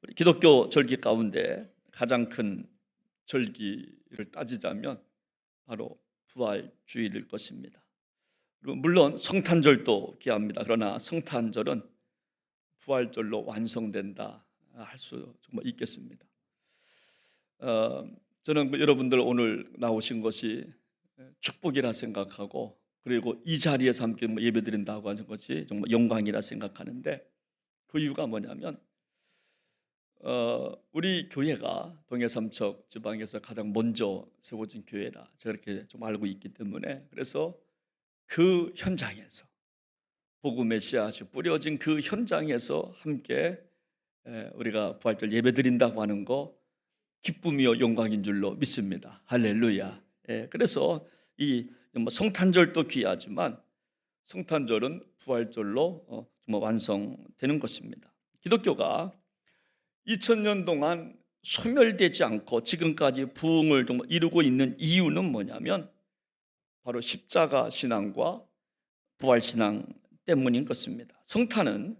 우리 기독교 절기 가운데 가장 큰 절기를 따지자면 바로 부활주일일 것입니다. 그리고 물론 성탄절도 귀합니다. 그러나 성탄절은 부활절로 완성된다 할 수 정말 있겠습니다. 저는 여러분들 오늘 나오신 것이 축복이라 생각하고, 그리고 이 자리에서 함께 예배드린다고 하는 것이 정말 영광이라 생각하는데, 그 이유가 뭐냐면 우리 교회가 동해삼척 지방에서 가장 먼저 세워진 교회라 제가 이렇게 좀 알고 있기 때문에, 그래서 그 현장에서 복음의 씨앗이 뿌려진 그 현장에서 함께 우리가 부활절 예배드린다고 하는 거 기쁨이요 영광인 줄로 믿습니다. 할렐루야. 그래서 이 성탄절도 귀하지만 성탄절은 부활절로 정말 완성되는 것입니다. 기독교가 2000년 동안 소멸되지 않고 지금까지 부흥을 정말 이루고 있는 이유는 뭐냐면 바로 십자가 신앙과 부활 신앙 때문인 것입니다. 성탄은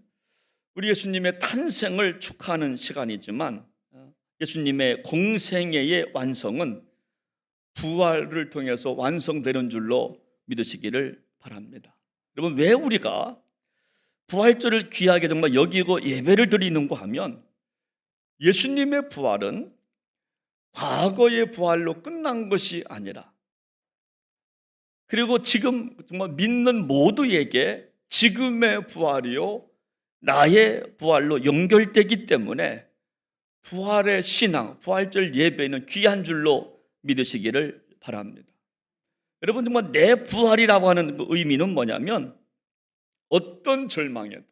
우리 예수님의 탄생을 축하하는 시간이지만 예수님의 공생애의 완성은 부활을 통해서 완성되는 줄로 믿으시기를 바랍니다. 여러분, 왜 우리가 부활절을 귀하게 정말 여기고 예배를 드리는가 하면, 예수님의 부활은 과거의 부활로 끝난 것이 아니라, 그리고 지금 정말 믿는 모두에게 지금의 부활이요 나의 부활로 연결되기 때문에 부활의 신앙, 부활절 예배는 귀한 줄로 믿으시기를 바랍니다. 여러분, 정말 내 부활이라고 하는 그 의미는 뭐냐면, 어떤 절망에도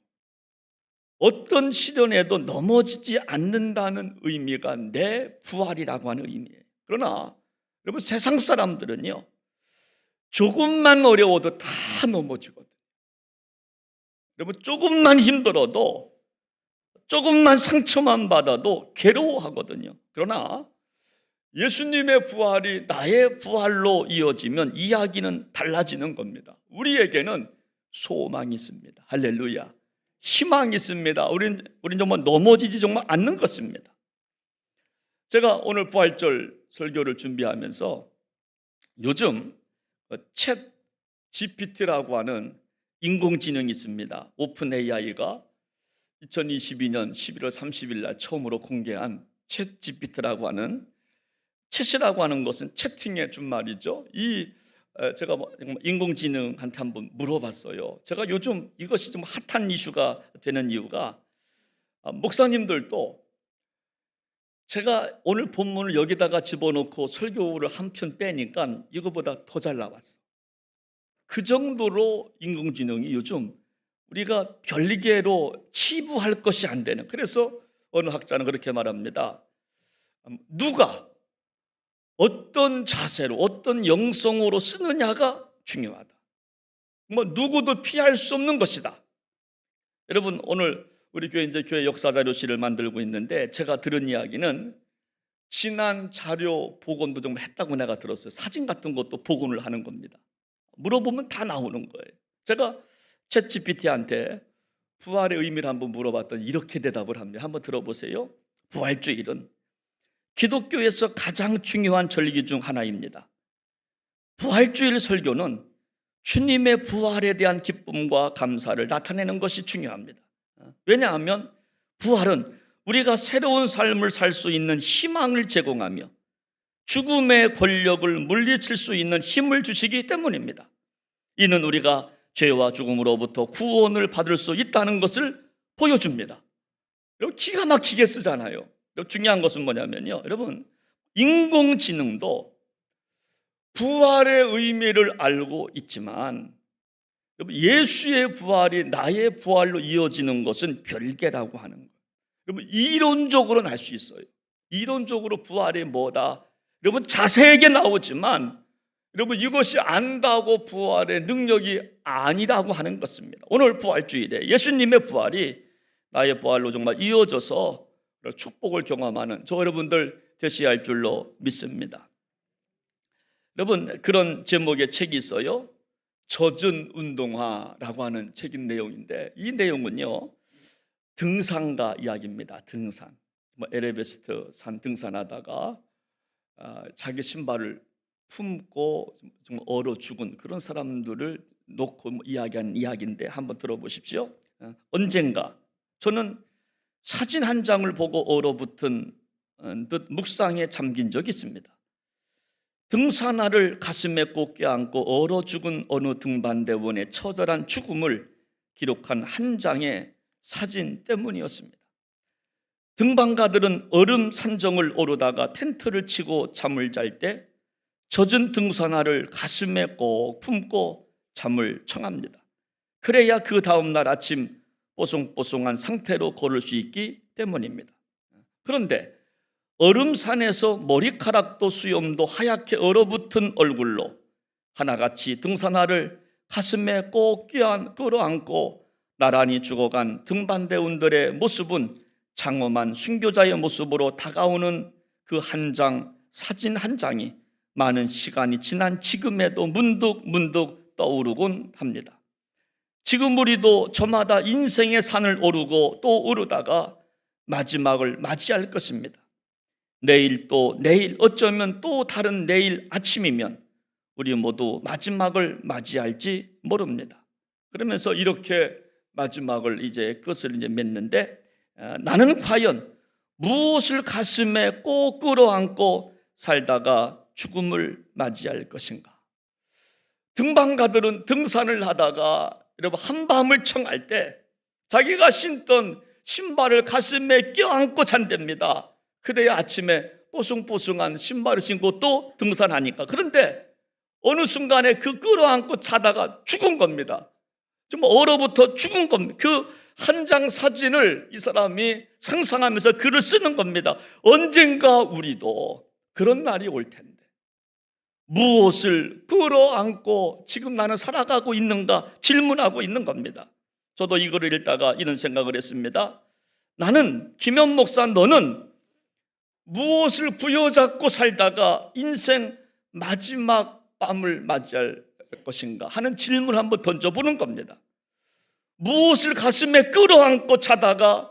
어떤 시련에도 넘어지지 않는다는 의미가 내 부활이라고 하는 의미예요. 그러나 여러분, 세상 사람들은요 조금만 어려워도 다 넘어지거든요. 여러분, 조금만 힘들어도, 조금만 상처만 받아도 괴로워하거든요. 그러나 예수님의 부활이 나의 부활로 이어지면 이야기는 달라지는 겁니다. 우리에게는 소망이 있습니다. 할렐루야. 희망이 있습니다. 우린 정말 넘어지지 정말 않는 것입니다. 제가 오늘 부활절 설교를 준비하면서 요즘 챗 GPT라고 하는 인공지능이 있습니다. 오픈 AI가 2022년 11월 30일 날 처음으로 공개한 챗 GPT라고 하는, 챗이라고 하는 것은 채팅의 준말이죠. 제가 인공지능한테 한번 물어봤어요. 제가 요즘 이것이 좀 핫한 이슈가 되는 이유가, 목사님들도 제가 오늘 본문을 여기다가 집어넣고 설교를 한 편 빼니까 이거보다 더 잘 나왔어. 그 정도로 인공지능이 요즘 우리가 별개로 치부할 것이 안 되는, 그래서 어느 학자는 그렇게 말합니다. 누가 어떤 자세로 어떤 영성으로 쓰느냐가 중요하다. 누구도 피할 수 없는 것이다. 여러분, 오늘 우리 교회 이제 교회 역사 자료실을 만들고 있는데, 제가 들은 이야기는 지난 자료 복원도 좀 했다고 내가 들었어요. 사진 같은 것도 복원을 하는 겁니다. 물어보면 다 나오는 거예요. 제가 챗GPT한테 부활의 의미를 한번 물어봤더니 이렇게 대답을 합니다. 한번 들어보세요. 부활주일은 기독교에서 가장 중요한 절기 중 하나입니다. 부활주일 설교는 주님의 부활에 대한 기쁨과 감사를 나타내는 것이 중요합니다. 왜냐하면 부활은 우리가 새로운 삶을 살 수 있는 희망을 제공하며 죽음의 권력을 물리칠 수 있는 힘을 주시기 때문입니다. 이는 우리가 죄와 죽음으로부터 구원을 받을 수 있다는 것을 보여줍니다. 여러분, 기가 막히게 쓰잖아요. 중요한 것은 뭐냐면요, 여러분, 인공지능도 부활의 의미를 알고 있지만 예수의 부활이 나의 부활로 이어지는 것은 별개라고 하는 거예요. 여러분, 이론적으로는 알 수 있어요. 이론적으로 부활이 뭐다, 여러분, 자세하게 나오지만 여러분, 이것이 안다고 부활의 능력이 아니라고 하는 것입니다. 오늘 부활주일에 예수님의 부활이 나의 부활로 정말 이어져서 축복을 경험하는 저 여러분들 되셔야 할 줄로 믿습니다. 여러분, 그런 제목의 책이 있어요. 젖은 운동화라고 하는 책인 내용인데, 이 내용은요 등산가 이야기입니다. 등산. 에베레스트 산 등산하다가 자기 신발을 품고 좀 얼어 죽은 그런 사람들을 놓고 이야기한 이야기인데 한번 들어보십시오. 언젠가 저는 사진 한 장을 보고 얼어붙은 듯 묵상에 잠긴 적이 있습니다. 등산화를 가슴에 꼭 껴안고 얼어 죽은 어느 등반대원의 처절한 죽음을 기록한 한 장의 사진 때문이었습니다. 등반가들은 얼음 산정을 오르다가 텐트를 치고 잠을 잘 때 젖은 등산화를 가슴에 꼭 품고 잠을 청합니다. 그래야 그 다음날 아침 뽀송뽀송한 상태로 걸을 수 있기 때문입니다. 그런데 얼음산에서 머리카락도 수염도 하얗게 얼어붙은 얼굴로 하나같이 등산화를 가슴에 꼭 끌어안고 나란히 죽어간 등반대원들의 모습은 장엄한 순교자의 모습으로 다가오는 그 한 장 사진 한 장이 많은 시간이 지난 지금에도 문득 떠오르곤 합니다. 지금 우리도 저마다 인생의 산을 오르고 또 오르다가 마지막을 맞이할 것입니다. 내일 또 내일, 어쩌면 또 다른 내일 아침이면 우리 모두 마지막을 맞이할지 모릅니다. 그러면서 이렇게 마지막을 끝을 맺는데, 나는 과연 무엇을 가슴에 꼭 끌어안고 살다가 죽음을 맞이할 것인가? 등반가들은 등산을 하다가 여러분 한밤을 청할 때 자기가 신던 신발을 가슴에 껴안고 잔답니다. 그래야 아침에 뽀송뽀송한 신발을 신고 또 등산하니까. 그런데 어느 순간에 그 끌어안고 자다가 죽은 겁니다. 좀 얼어붙어 죽은 겁니다. 그 한 장 사진을 이 사람이 상상하면서 글을 쓰는 겁니다. 언젠가 우리도 그런 날이 올 텐데 무엇을 끌어안고 지금 나는 살아가고 있는가 질문하고 있는 겁니다. 저도 이거를 읽다가 이런 생각을 했습니다. 나는, 김현 목사, 너는 무엇을 부여잡고 살다가 인생 마지막 밤을 맞이할 것인가 하는 질문을 한번 던져보는 겁니다. 무엇을 가슴에 끌어안고 자다가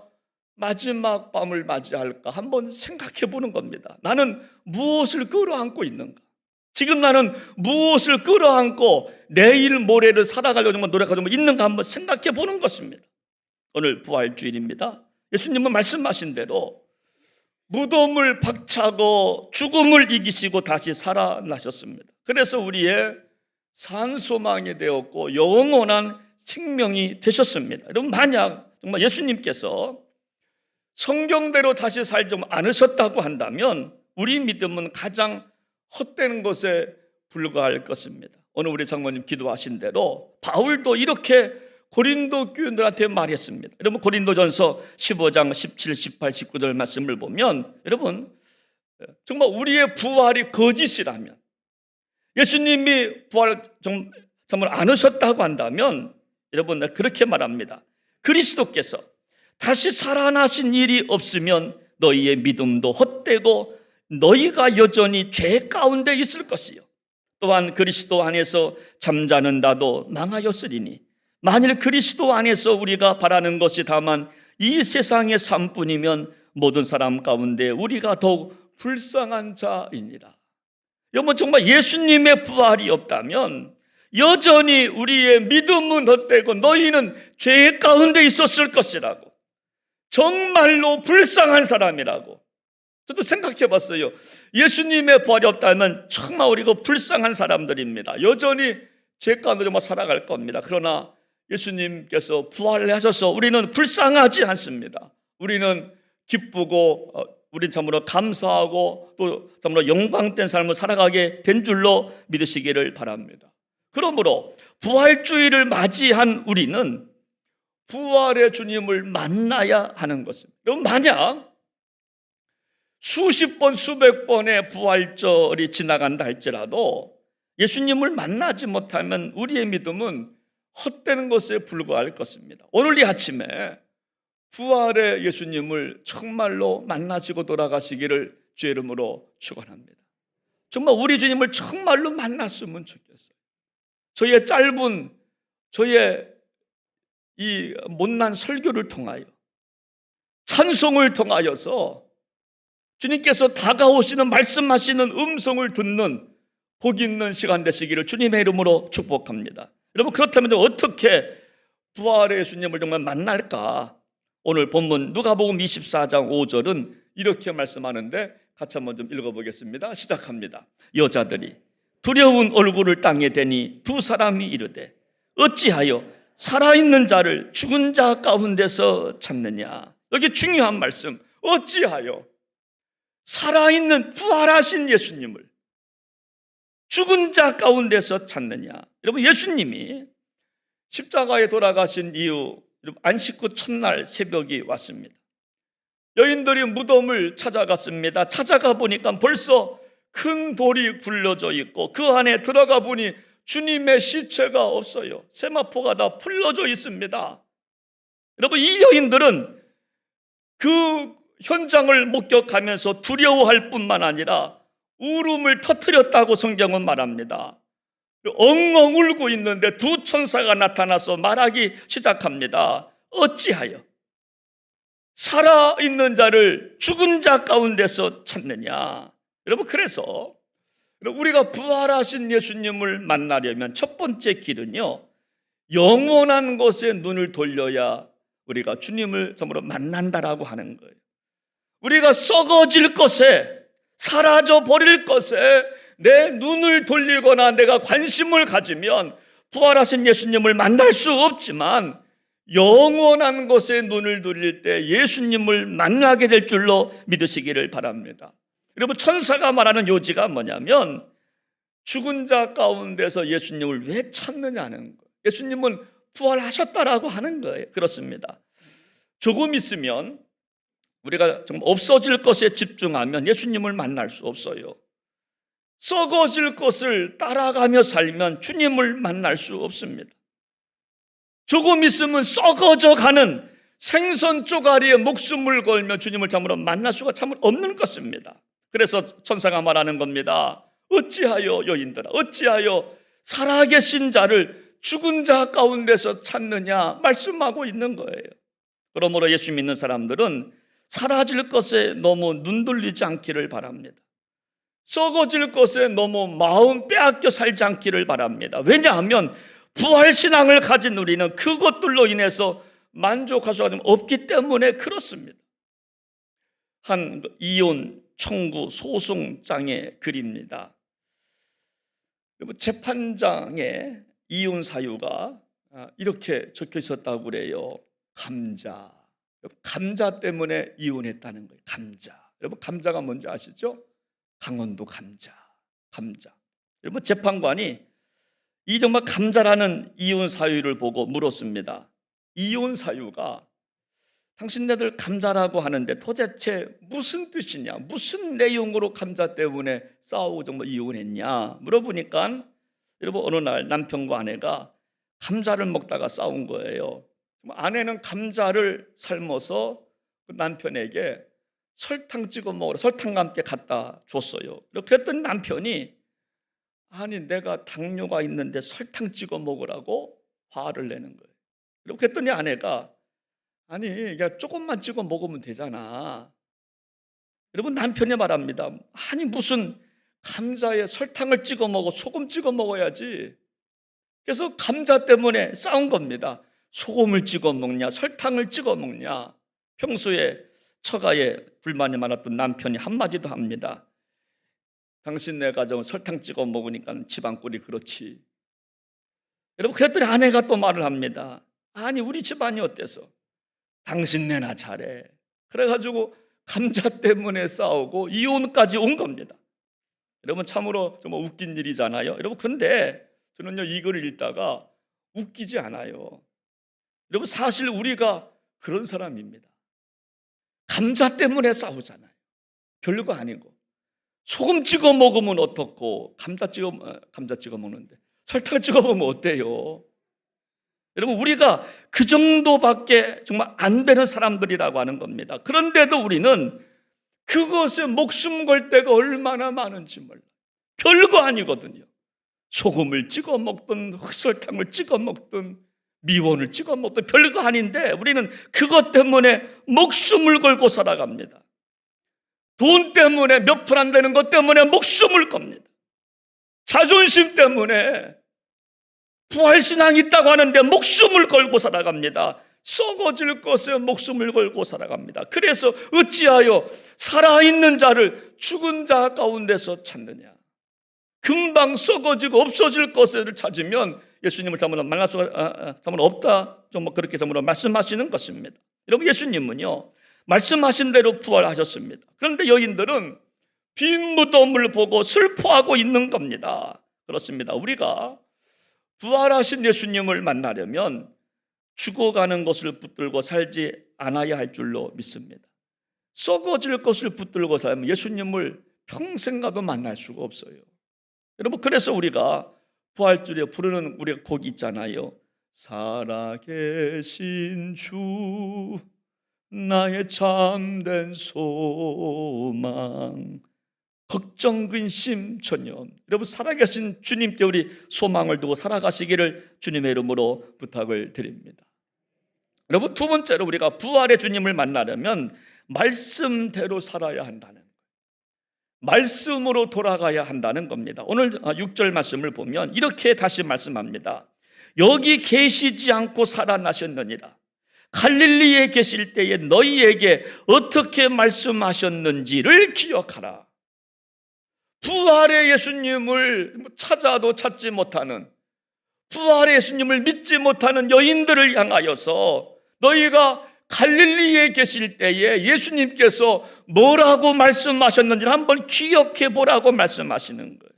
마지막 밤을 맞이할까 한번 생각해 보는 겁니다. 나는 무엇을 끌어안고 있는가? 지금 나는 무엇을 끌어안고 내일 모레를 살아가려고 노력하고 있는가 한번 생각해 보는 것입니다. 오늘 부활주일입니다. 예수님은 말씀하신 대로 무덤을 박차고 죽음을 이기시고 다시 살아나셨습니다. 그래서 우리의 산소망이 되었고 영원한 생명이 되셨습니다. 여러분, 만약 정말 예수님께서 성경대로 다시 살지 않으셨다고 한다면 우리 믿음은 가장 헛된 것에 불과할 것입니다. 오늘 우리 장모님 기도하신 대로 바울도 이렇게 고린도 교인들한테 말했습니다. 여러분, 고린도전서 15장 17, 18, 19절 말씀을 보면 여러분, 정말 우리의 부활이 거짓이라면, 예수님이 부활을 정말 않으셨다고 한다면 여러분, 그렇게 말합니다. 그리스도께서 다시 살아나신 일이 없으면 너희의 믿음도 헛되고 너희가 여전히 죄 가운데 있을 것이요, 또한 그리스도 안에서 잠자는 나도 망하였으리니 만일 그리스도 안에서 우리가 바라는 것이 다만 이 세상의 삶뿐이면 모든 사람 가운데 우리가 더욱 불쌍한 자이니라. 여러분, 정말 예수님의 부활이 없다면 여전히 우리의 믿음은 헛되고 너희는 죄 가운데 있었을 것이라고, 정말로 불쌍한 사람이라고. 저도 생각해 봤어요. 예수님의 부활이 없다면 정말 우리가 불쌍한 사람들입니다. 여전히 죄 가운데 정말 살아갈 겁니다. 그러나 예수님께서 부활을 하셔서 우리는 불쌍하지 않습니다. 우리는 기쁘고 우린 참으로 감사하고 또 참으로 영광된 삶을 살아가게 된 줄로 믿으시기를 바랍니다. 그러므로 부활주의를 맞이한 우리는 부활의 주님을 만나야 하는 것입니다. 여러분, 만약 수십 번 수백 번의 부활절이 지나간다 할지라도 예수님을 만나지 못하면 우리의 믿음은 헛되는 것에 불과할 것입니다. 오늘 이 아침에 부활의 예수님을 정말로 만나시고 돌아가시기를 주의 이름으로 축원합니다. 정말 우리 주님을 정말로 만났으면 좋겠어요. 저의 짧은 저의 이 못난 설교를 통하여, 찬송을 통하여서 주님께서 다가오시는 말씀하시는 음성을 듣는 복 있는 시간 되시기를 주님의 이름으로 축복합니다. 여러분, 그렇다면 어떻게 부활의 예수님을 정말 만날까? 오늘 본문 누가복음 24장 5절은 이렇게 말씀하는데 같이 한번 좀 읽어보겠습니다. 시작합니다. 여자들이 두려운 얼굴을 땅에 대니 두 사람이 이르되 어찌하여 살아있는 자를 죽은 자 가운데서 찾느냐. 여기 중요한 말씀, 어찌하여 살아있는 부활하신 예수님을 죽은 자 가운데서 찾느냐. 여러분, 예수님이 십자가에 돌아가신 이후 안식 후 첫날 새벽이 왔습니다. 여인들이 무덤을 찾아갔습니다. 찾아가 보니까 벌써 큰 돌이 굴려져 있고 그 안에 들어가 보니 주님의 시체가 없어요. 세마포가 다 풀려져 있습니다. 여러분, 이 여인들은 그 현장을 목격하면서 두려워할 뿐만 아니라 울음을 터뜨렸다고 성경은 말합니다. 엉엉 울고 있는데 두 천사가 나타나서 말하기 시작합니다. 어찌하여 살아있는 자를 죽은 자 가운데서 찾느냐. 여러분, 그래서 우리가 부활하신 예수님을 만나려면 첫 번째 길은요, 영원한 것에 눈을 돌려야 우리가 주님을 정말로 만난다라고 하는 거예요. 우리가 썩어질 것에, 사라져 버릴 것에 내 눈을 돌리거나 내가 관심을 가지면 부활하신 예수님을 만날 수 없지만, 영원한 것에 눈을 돌릴 때 예수님을 만나게 될 줄로 믿으시기를 바랍니다. 여러분, 천사가 말하는 요지가 뭐냐면 죽은 자 가운데서 예수님을 왜 찾느냐는 거예요. 예수님은 부활하셨다라고 하는 거예요. 그렇습니다. 조금 있으면 우리가 좀 없어질 것에 집중하면 예수님을 만날 수 없어요. 썩어질 것을 따라가며 살면 주님을 만날 수 없습니다. 조금 있으면 썩어져 가는 생선 쪼가리에 목숨을 걸며 주님을 참으로 만날 수가 참 없는 것입니다. 그래서 천사가 말하는 겁니다. 어찌하여 여인들아, 어찌하여 살아계신 자를 죽은 자 가운데서 찾느냐 말씀하고 있는 거예요. 그러므로 예수 믿는 사람들은 사라질 것에 너무 눈 돌리지 않기를 바랍니다. 썩어질 것에 너무 마음 빼앗겨 살지 않기를 바랍니다. 왜냐하면 부활신앙을 가진 우리는 그것들로 인해서 만족할 수가 좀 없기 때문에 그렇습니다. 한 이혼 청구 소송장의 글입니다. 재판장에 이혼 사유가 이렇게 적혀 있었다고 그래요. 감자 때문에 이혼했다는 거예요. 감자. 여러분, 감자가 뭔지 아시죠? 강원도 감자. 여러분, 재판관이 이 정말 감자라는 이혼 사유를 보고 물었습니다. 이혼 사유가 당신네들 감자라고 하는데 도대체 무슨 뜻이냐? 무슨 내용으로 감자 때문에 싸우고 정말 이혼했냐? 물어보니까 여러분, 어느 날 남편과 아내가 감자를 먹다가 싸운 거예요. 아내는 감자를 삶아서 남편에게 설탕 찍어 먹으라, 설탕과 함께 갖다 줬어요. 그랬더니 남편이 아니, 내가 당뇨가 있는데 설탕 찍어 먹으라고 화를 내는 거예요. 그랬더니 아내가 아니, 야, 조금만 찍어 먹으면 되잖아. 여러분, 남편이 말합니다. 아니, 무슨 감자에 설탕을 찍어 먹어, 소금 찍어 먹어야지. 그래서 감자 때문에 싸운 겁니다. 소금을 찍어 먹냐, 설탕을 찍어 먹냐. 평소에 처가에 불만이 많았던 남편이 한마디도 합니다. 당신네 가정은 설탕 찍어 먹으니까 집안꼴이 그렇지. 여러분, 그랬더니 아내가 또 말을 합니다. 아니, 우리 집안이 어때서? 당신네나 잘해. 그래가지고 감자 때문에 싸우고 이혼까지 온 겁니다. 여러분, 참으로 정말 웃긴 일이잖아요. 여러분, 그런데 저는요, 이 글을 읽다가 웃기지 않아요. 여러분, 사실 우리가 그런 사람입니다. 감자 때문에 싸우잖아요. 별거 아니고. 소금 찍어 먹으면 어떻고, 감자 찍어 먹는데 설탕 찍어 먹으면 어때요? 여러분, 우리가 그 정도밖에 정말 안 되는 사람들이라고 하는 겁니다. 그런데도 우리는 그것에 목숨 걸 때가 얼마나 많은지 몰라요. 별거 아니거든요. 소금을 찍어 먹든 흑설탕을 찍어 먹든 미원을 찍어 먹든 별거 아닌데 우리는 그것 때문에 목숨을 걸고 살아갑니다. 돈 때문에, 몇 푼 안 되는 것 때문에 목숨을 겁니다. 자존심 때문에 부활신앙이 있다고 하는데 목숨을 걸고 살아갑니다. 썩어질 것에 목숨을 걸고 살아갑니다. 그래서 어찌하여 살아있는 자를 죽은 자 가운데서 찾느냐. 금방 썩어지고 없어질 것을 찾으면 예수님을 참으로 만날 수가 없다. 좀 그렇게 참으로 말씀하시는 것입니다. 여러분, 예수님은요, 말씀하신 대로 부활하셨습니다. 그런데 여인들은 빈 무덤을 보고 슬퍼하고 있는 겁니다. 그렇습니다. 우리가 부활하신 예수님을 만나려면 죽어가는 것을 붙들고 살지 않아야 할 줄로 믿습니다. 썩어질 것을 붙들고 살면 예수님을 평생 가도 만날 수가 없어요. 여러분, 그래서 우리가 부활주에 부르는 우리가 곡이 있잖아요. 살아계신 주 나의 참된 소망, 걱정 근심 전혀. 여러분, 살아계신 주님께 우리 소망을 두고 살아가시기를 주님의 이름으로 부탁을 드립니다. 여러분, 두 번째로 우리가 부활의 주님을 만나려면 말씀대로 살아야 한다는 거예요. 말씀으로 돌아가야 한다는 겁니다. 오늘 6절 말씀을 보면 이렇게 다시 말씀합니다. 여기 계시지 않고 살아나셨느니라. 갈릴리에 계실 때에 너희에게 어떻게 말씀하셨는지를 기억하라. 부활의 예수님을 찾아도 찾지 못하는, 부활의 예수님을 믿지 못하는 여인들을 향하여서 너희가 갈릴리에 계실 때에 예수님께서 뭐라고 말씀하셨는지를 한번 기억해 보라고 말씀하시는 거예요.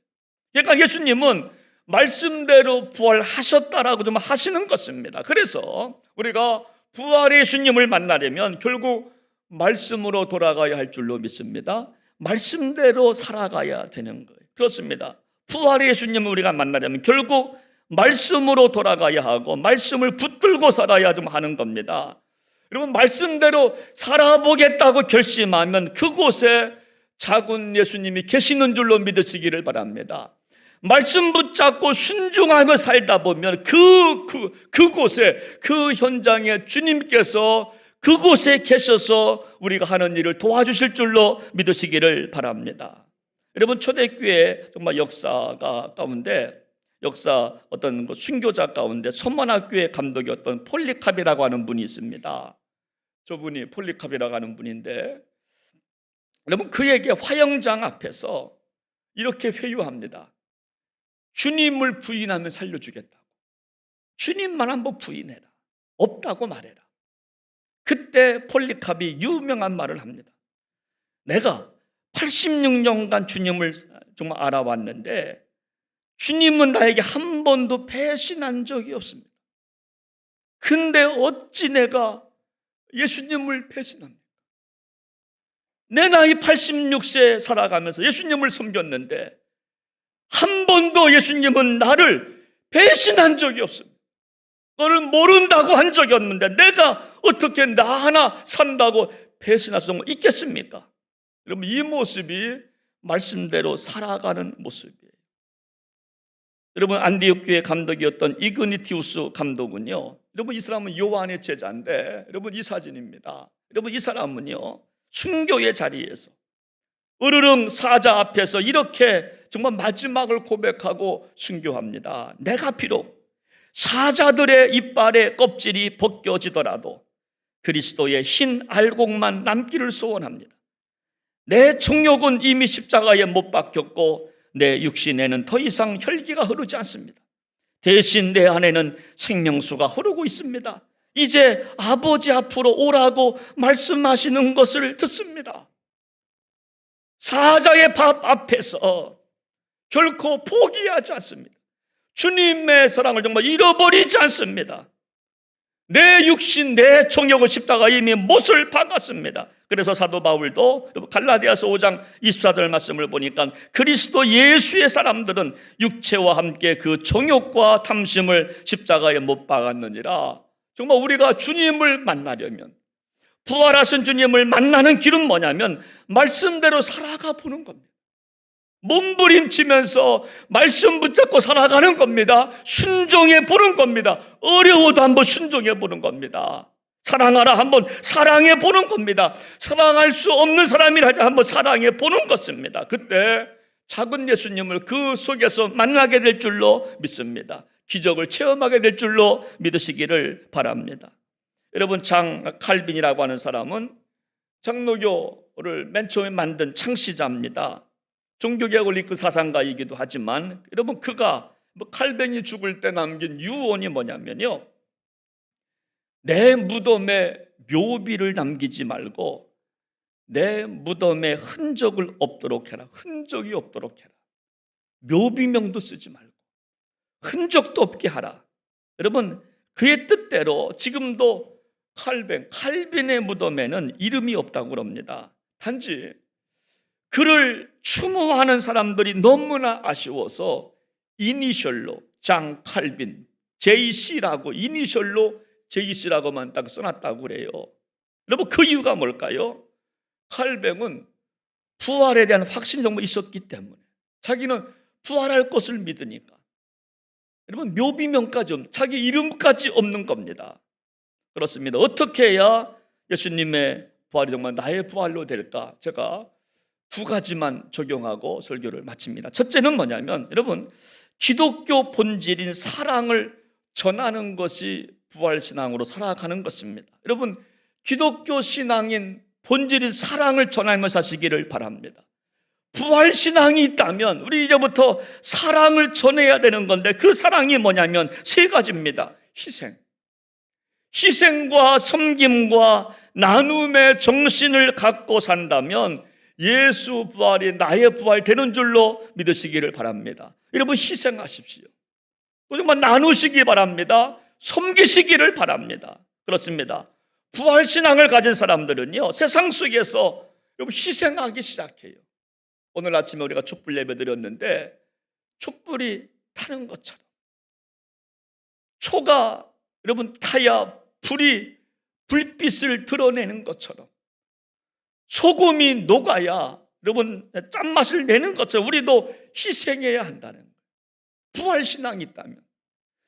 그러니까 예수님은 말씀대로 부활하셨다라고 좀 하시는 것입니다. 그래서 우리가 부활의 예수님을 만나려면 결국 말씀으로 돌아가야 할 줄로 믿습니다. 말씀대로 살아가야 되는 거예요. 그렇습니다. 부활의 예수님을 우리가 만나려면 결국 말씀으로 돌아가야 하고 말씀을 붙들고 살아야 좀 하는 겁니다. 여러분, 말씀대로 살아보겠다고 결심하면 그곳에 작은 예수님이 계시는 줄로 믿으시기를 바랍니다. 말씀 붙잡고 순종하며 살다 보면 그곳에, 그 현장에 주님께서 그곳에 계셔서 우리가 하는 일을 도와주실 줄로 믿으시기를 바랍니다. 여러분, 초대교회 정말 역사가 가운데 어떤 순교자 가운데 서문학교의 감독이었던 폴리캅이라고 하는 분이 있습니다. 저분이 폴리캅이라고 하는 분인데, 여러분, 그에게 화영장 앞에서 이렇게 회유합니다. 주님을 부인하면 살려주겠다고. 주님만 한번 부인해라. 없다고 말해라. 그때 폴리캅이 유명한 말을 합니다. 내가 86년간 주님을 정말 알아왔는데 주님은 나에게 한 번도 배신한 적이 없습니다. 근데 어찌 내가 예수님을 배신합니까? 내 나이 86세 살아가면서 예수님을 섬겼는데 한 번도 예수님은 나를 배신한 적이 없습니다. 너를 모른다고 한 적이 없는데 내가 어떻게 나 하나 산다고 배신할 수 있겠습니까? 여러분, 이 모습이 말씀대로 살아가는 모습이에요. 여러분, 안디옥 교회 감독이었던 이그니티우스 감독은요, 여러분, 이 사람은 요한의 제자인데, 여러분, 이 사진입니다. 여러분, 이 사람은요, 순교의 자리에서 으르릉 사자 앞에서 이렇게 정말 마지막을 고백하고 순교합니다. 내가 비록 사자들의 이빨의 껍질이 벗겨지더라도 그리스도의 흰 알곡만 남기를 소원합니다. 내 정욕은 이미 십자가에 못 박혔고 내 육신에는 더 이상 혈기가 흐르지 않습니다. 대신 내 안에는 생명수가 흐르고 있습니다. 이제 아버지 앞으로 오라고 말씀하시는 것을 듣습니다. 사자의 밥 앞에서 결코 포기하지 않습니다. 주님의 사랑을 정말 잃어버리지 않습니다. 내 육신, 내 정욕을 십자가에 이미 못을 박았습니다. 그래서 사도 바울도 갈라디아서 5장 24절 말씀을 보니까 그리스도 예수의 사람들은 육체와 함께 그 정욕과 탐심을 십자가에 못 박았느니라. 정말 우리가 주님을 만나려면, 부활하신 주님을 만나는 길은 뭐냐면 말씀대로 살아가 보는 겁니다. 몸부림치면서 말씀 붙잡고 살아가는 겁니다. 순종해 보는 겁니다. 어려워도 한번 순종해 보는 겁니다. 사랑하라 한번 사랑해 보는 겁니다. 사랑할 수 없는 사람이라 한번 사랑해 보는 것입니다. 그때 작은 예수님을 그 속에서 만나게 될 줄로 믿습니다. 기적을 체험하게 될 줄로 믿으시기를 바랍니다. 여러분, 장 칼빈이라고 하는 사람은 장로교를 맨 처음에 만든 창시자입니다. 종교개혁을 이끈 사상가이기도 하지만 여러분, 그가 칼빈이 죽을 때 남긴 유언이 뭐냐면요, 내 무덤에 묘비를 남기지 말고 내 무덤에 흔적을 없도록 해라. 흔적이 없도록 해라. 묘비명도 쓰지 말고 흔적도 없게 하라. 여러분, 그의 뜻대로 지금도 칼빈의 무덤에는 이름이 없다고 그럽니다. 단지 그를 추모하는 사람들이 너무나 아쉬워서 이니셜로 장 칼빈 JC라고 이니셜로 JC라고만 딱 써놨다고 그래요. 여러분, 그 이유가 뭘까요? 칼빈은 부활에 대한 확신이 정말 있었기 때문에, 자기는 부활할 것을 믿으니까. 여러분, 묘비명까지 자기 이름까지 없는 겁니다. 그렇습니다. 어떻게 해야 예수님의 부활이 정말 나의 부활로 될까? 제가 두 가지만 적용하고 설교를 마칩니다. 첫째는 뭐냐면, 여러분, 기독교 본질인 사랑을 전하는 것이 부활신앙으로 살아가는 것입니다. 여러분, 기독교 신앙인 본질인 사랑을 전하면서 사시기를 바랍니다. 부활신앙이 있다면 우리 이제부터 사랑을 전해야 되는 건데, 그 사랑이 뭐냐면 세 가지입니다. 희생과 섬김과 나눔의 정신을 갖고 산다면 예수 부활이 나의 부활 되는 줄로 믿으시기를 바랍니다. 여러분, 희생하십시오. 정말 나누시기 바랍니다. 섬기시기를 바랍니다. 그렇습니다. 부활신앙을 가진 사람들은요, 세상 속에서 여러분 희생하기 시작해요. 오늘 아침에 우리가 촛불 예배 드렸는데, 촛불이 타는 것처럼, 초가 여러분 타야 불이 불빛을 드러내는 것처럼, 소금이 녹아야 여러분 짠맛을 내는 것처럼 우리도 희생해야 한다는 거예요. 부활신앙이 있다면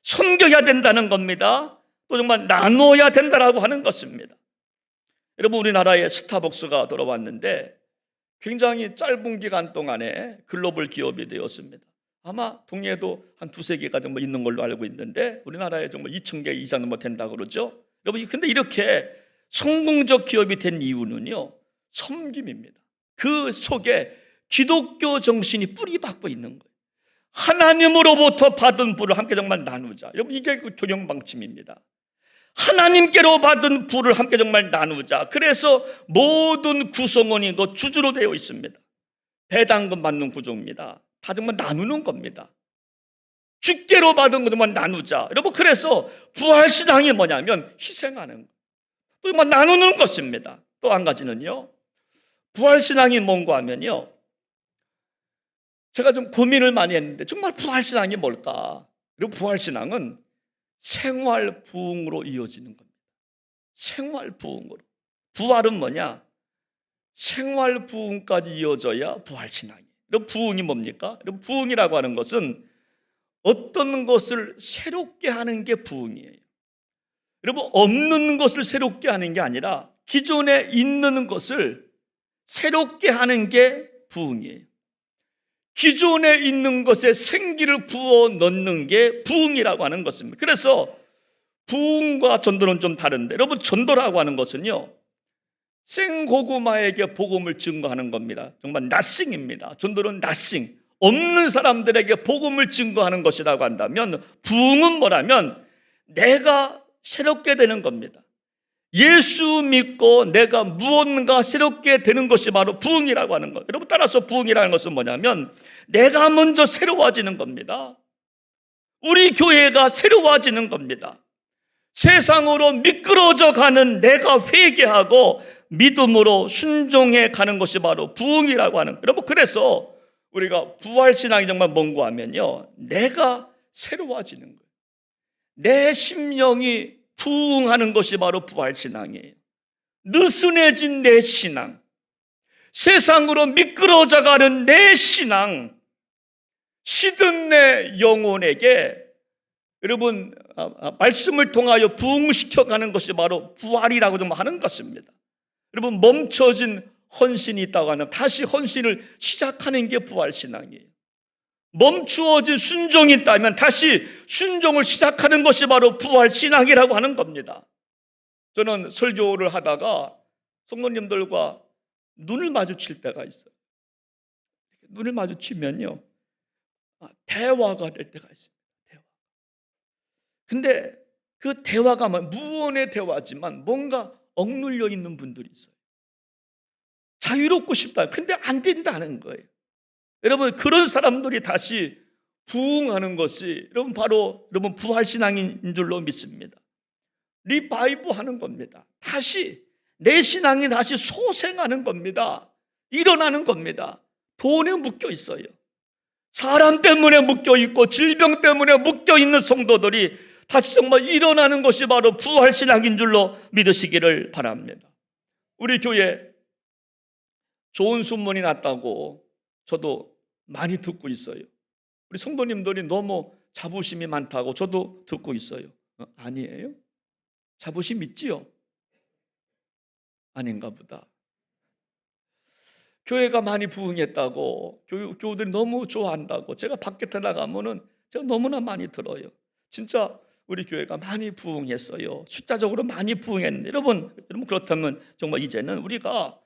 섬겨야 된다는 겁니다. 또 정말 나눠야 된다라고 하는 것입니다. 여러분, 우리나라에 스타벅스가 들어왔는데 굉장히 짧은 기간 동안에 글로벌 기업이 되었습니다. 아마 동해에도 한 두세 개가 정도 있는 걸로 알고 있는데 우리나라에 정말 2,000개 이상은 뭐 된다고 그러죠. 여러분, 근데 이렇게 성공적 기업이 된 이유는요, 섬김입니다. 그 속에 기독교 정신이 뿌리 박고 있는 거예요. 하나님으로부터 받은 부를 함께 정말 나누자. 여러분, 이게 그 경영 방침입니다. 하나님께로 받은 부를 함께 정말 나누자. 그래서 모든 구성원이 그 주주로 되어 있습니다. 배당금 받는 구조입니다. 다 정말 나누는 겁니다. 주께로 받은 거 정말 나누자. 여러분, 그래서 부활신앙이 뭐냐면 희생하는 거, 또 정말 나누는 것입니다. 또 한 가지는요, 부활신앙이 뭔가 하면요, 제가 좀 고민을 많이 했는데 정말 부활신앙이 뭘까? 그리고 부활신앙은 생활부흥으로 이어지는 겁니다. 생활부흥으로. 부활은 뭐냐? 생활부흥까지 이어져야 부활신앙이에요. 그럼 부흥이 뭡니까? 그럼 부흥이라고 하는 것은 어떤 것을 새롭게 하는 게 부흥이에요. 여러분, 없는 것을 새롭게 하는 게 아니라 기존에 있는 것을 새롭게 하는 게 부흥이에요. 기존에 있는 것에 생기를 부어 넣는 게 부흥이라고 하는 것입니다. 그래서 부흥과 전도는 좀 다른데, 여러분, 전도라고 하는 것은요, 생고구마에게 복음을 증거하는 겁니다. 정말 nothing입니다. 전도는 nothing, 없는 사람들에게 복음을 증거하는 것이라고 한다면, 부흥은 뭐라면 내가 새롭게 되는 겁니다. 예수 믿고 내가 무언가 새롭게 되는 것이 바로 부흥이라고 하는 거예요. 여러분, 따라서 부흥이라는 것은 뭐냐면 내가 먼저 새로워지는 겁니다. 우리 교회가 새로워지는 겁니다. 세상으로 미끄러져 가는 내가 회개하고 믿음으로 순종해 가는 것이 바로 부흥이라고 하는 거예요. 여러분, 그래서 우리가 부활신앙이 정말 뭔가 하면요, 내가 새로워지는 거예요. 내 심령이 부흥하는 것이 바로 부활신앙이에요. 느슨해진 내 신앙, 세상으로 미끄러져 가는 내 신앙, 시든 내 영혼에게 여러분 말씀을 통하여 부흥시켜가는 것이 바로 부활이라고 좀 하는 것입니다. 여러분 멈춰진 헌신이 있다고 하면 다시 헌신을 시작하는 게 부활신앙이에요. 멈추어진 순종이 있다면 다시 순종을 시작하는 것이 바로 부활신앙이라고 하는 겁니다. 저는 설교를 하다가 성도님들과 눈을 마주칠 때가 있어요. 눈을 마주치면요 대화가 될 때가 있습니다. 근데 그 대화가 무언의 대화지만 뭔가 억눌려 있는 분들이 있어요. 자유롭고 싶다. 근데 안 된다는 거예요. 여러분 그런 사람들이 다시 부흥하는 것이 바로 부활신앙인 줄로 믿습니다. 리바이브 하는 겁니다. 다시 내 신앙이 다시 소생하는 겁니다. 일어나는 겁니다. 돈에 묶여 있어요. 사람 때문에 묶여 있고 질병 때문에 묶여 있는 성도들이 다시 정말 일어나는 것이 바로 부활신앙인 줄로 믿으시기를 바랍니다. 우리 교회 좋은 소문이 났다고 저도 많이 듣고 있어요. 우리 성도님들이 너무 자부심이 많다고 저도 듣고 있어요. 아니에요? 자부심 있지요? 아닌가 보다. 교회가 많이 부흥했다고 교우들이 너무 좋아한다고 제가 밖에 나가면은 제가 너무나 많이 들어요. 진짜 우리 교회가 많이 부흥했어요. 숫자적으로 많이 부흥했는데 여러분 그렇다면 정말 이제는 우리가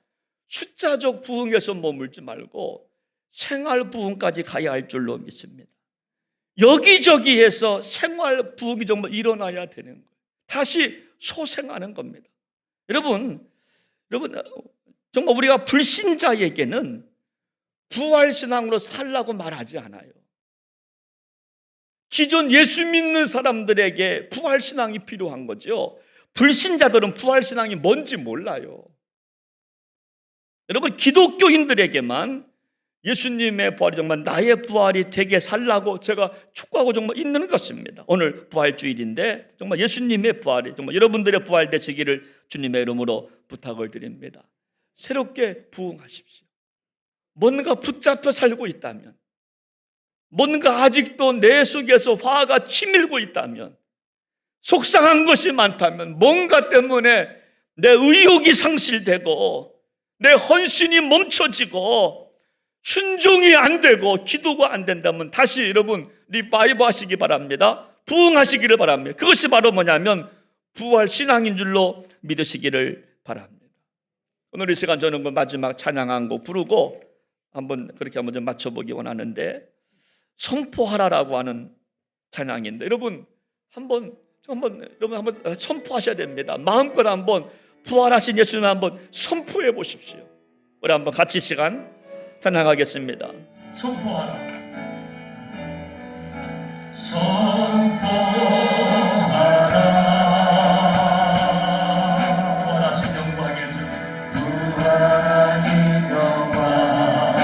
숫자적 부흥에서 머물지 말고 생활 부흥까지 가야 할 줄로 믿습니다. 여기저기에서 생활 부흥이 정말 일어나야 되는 거예요. 다시 소생하는 겁니다. 여러분 정말 우리가 불신자에게는 부활신앙으로 살라고 말하지 않아요. 기존 예수 믿는 사람들에게 부활신앙이 필요한 거죠. 불신자들은 부활신앙이 뭔지 몰라요. 여러분 기독교인들에게만 예수님의 부활이 정말 나의 부활이 되게 살라고 제가 촉구하고 정말 있는 것입니다. 오늘 부활주일인데 정말 예수님의 부활이 정말 여러분들의 부활 되시기를 주님의 이름으로 부탁을 드립니다. 새롭게 부흥하십시오. 뭔가 붙잡혀 살고 있다면, 뭔가 아직도 내 속에서 화가 치밀고 있다면, 속상한 것이 많다면, 뭔가 때문에 내 의욕이 상실되고 내 헌신이 멈춰지고 순종이 안 되고 기도가 안 된다면 다시 여러분 리바이브 하시기 바랍니다. 부흥하시기를 바랍니다. 그것이 바로 뭐냐면 부활 신앙인 줄로 믿으시기를 바랍니다. 오늘 이 시간 저는 그 마지막 찬양한 곡 부르고 그렇게 한번 좀 맞춰보기 원하는데, 선포하라라고 하는 찬양인데 여러분 한번 선포하셔야 됩니다. 마음껏 한번 부활하신 예수님 한번 선포해 보십시오. 우리 한번 같이 시간 찬양하겠습니다. 선포하라. 부활하신 영광의 주, 부활하신 영광의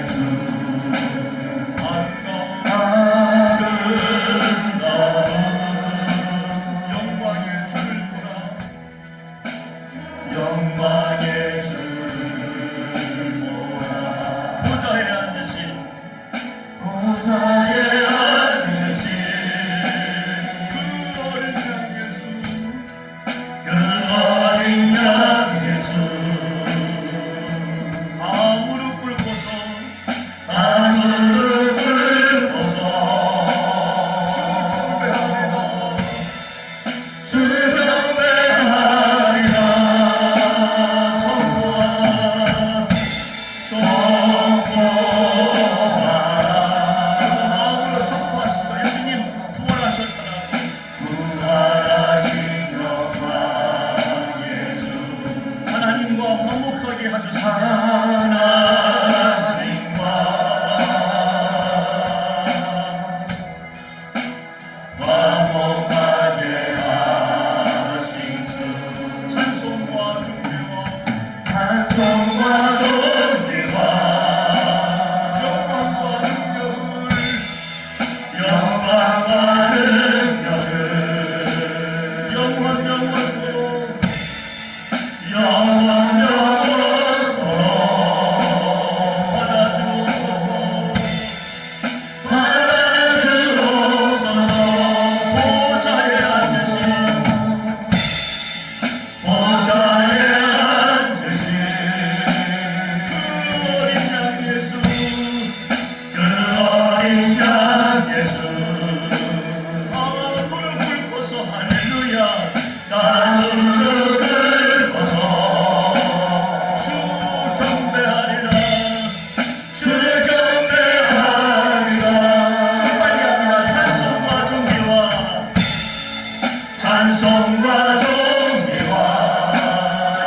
주, 영광의 주를 보라. 영광의 보좌에 앉으신 경배하리라. 주를 경배하리라. 정말이 아니라 찬송과 존귀와 찬송과 존귀와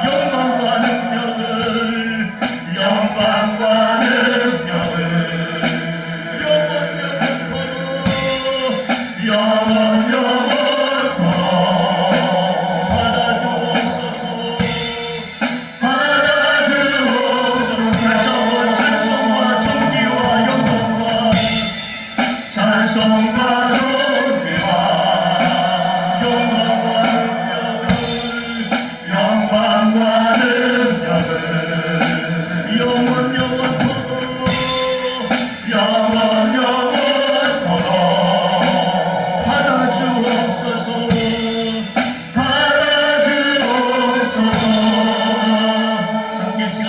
영광과 능력을 영광과 능력을 영원 영원토록 받아주옵소서. 받아주옵소서. 다시 한번 찬송과 존귀와 영광과 찬송과 존귀와 영광과 능력을 영원 영원토록 영원 영원토록 받아주옵소서. 받아주옵소서. 함께 시간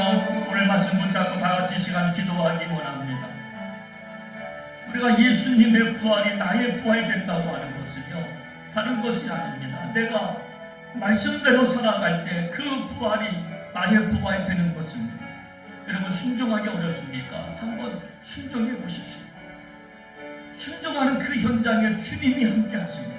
오늘 말씀 붙잡고 다 같이 시간 기도하기 원합니다. 우리가 예수님의 부활이 나의 부활이 된다고 하는 것은요, 다른 것이 아닙니다. 내가 말씀대로 살아갈 때 그 부활이 나의 부활이 되는 것입니다. 여러분, 순종하기 어렵습니까? 한번 순종해 보십시오. 순종하는 그 현장에 주님이 함께 하십니다.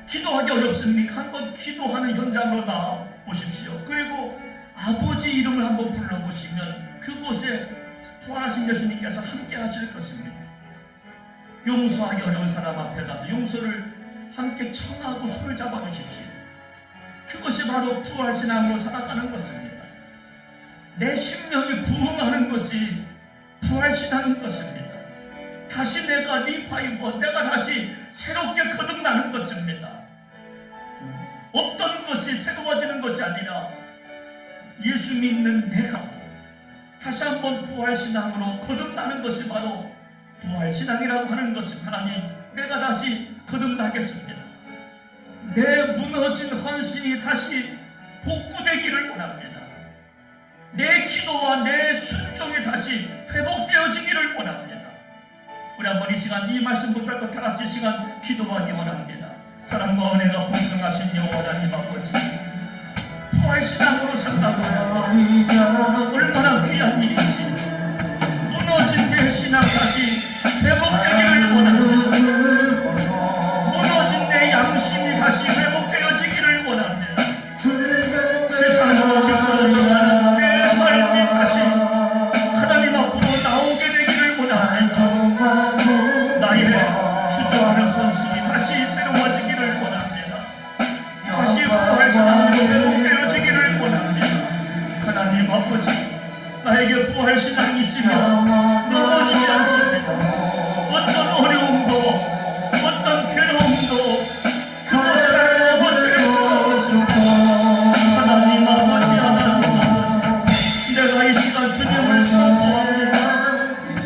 기도하기 어렵습니까? 한번 기도하는 현장으로 나와 보십시오. 그리고 아버지 이름을 한번 불러보시면 그곳에 부활하신 예수님께서 함께 하실 것입니다. 용서하기 어려운 사람 앞에 가서 용서를 함께 청하고 손을 잡아주십시오. 그것이 바로 부활신앙으로 살아가는 것입니다. 내 심령이 부흥하는 것이 부활신앙인 것입니다. 다시 내가 리파이버, 내가 다시 새롭게 거듭나는 것입니다. 어떤 것이 새로워지는 것이 아니라 예수 믿는 내가 다시 한번 부활신앙으로 거듭나는 것이 바로 부활신앙이라고 하는 것입니다. 하나님, 내가 다시 거듭나겠습니다. 내 무너진 헌신이 다시 복구되기를 원합니다. 내 기도와 내 순종이 다시 회복되어지기를 원합니다. 우리 한번 이 시간 이 말씀 붙잡고 다 같이 시간 기도하기 원합니다. 사랑과 은혜가 풍성하신 여호와 하나님 아버지, 부활신앙으로 산다고 하면 얼마나 귀한 일인지, 무너진 내 신앙 다시 회복되기를 원합니다. 무너진 내 양심이 다시 회복되어지기를 원합니다. 세상으로 미끄러져가는 내 삶이 다시 하나님 앞으로 나오게 되기를 원합니다. 나의 주저하는 헌신이 다시 새로워지기를 원합니다. 다시 부활신앙으로 회복되어지기를 원합니다. 하나님 아버지, 나에게 부활신앙이 있으면 넘어지지 않습니다. 어떤 어려움도 어떤 괴로움도 그것을 넘어뜨릴 수가 없습니다. 하나님 아버지, 하나님 아버지, 내가 이 시간 주님을 선포합니다.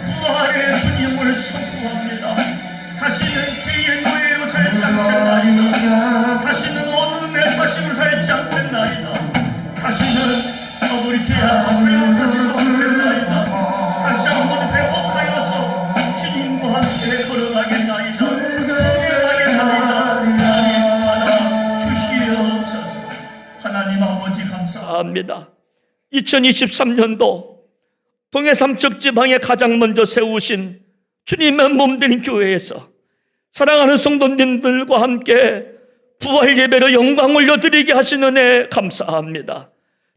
부활의 주님을 선포합니다. 다시는 죄의 노예로 살지 않겠나이다. 다시는 어둠의 사심을 살지 않겠나이다. 다시는 우리 죄 앞에 회복하지도 않겠나이다. 다시 한번 회복하여서 주님과 함께 걸어가겠나이다. 하나님 받아 주시옵소서. 하나님 아버지 감사합니다. 2023년도 동해 삼척 지방에 가장 먼저 세우신 주님의 몸된 교회에서 사랑하는 성도님들과 함께 부활 예배로 영광 올려드리게 하신 은혜 감사합니다.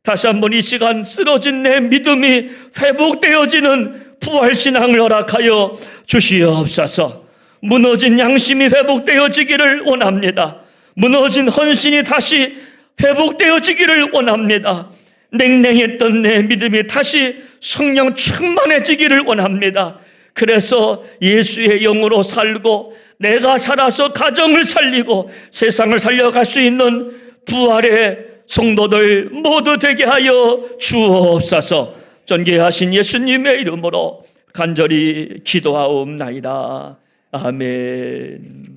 다시 한번 이 시간 쓰러진 내 믿음이 회복되어지는 부활신앙을 허락하여 주시옵소서. 무너진 양심이 회복되어지기를 원합니다. 무너진 헌신이 다시 회복되어지기를 원합니다. 냉랭했던 내 믿음이 다시 성령 충만해지기를 원합니다. 그래서 예수의 영으로 살고 내가 살아서 가정을 살리고 세상을 살려갈 수 있는 부활의 성도들 모두 되게 하여 주옵소서. 존귀하신 예수님의 이름으로 간절히 기도하옵나이다. 아멘.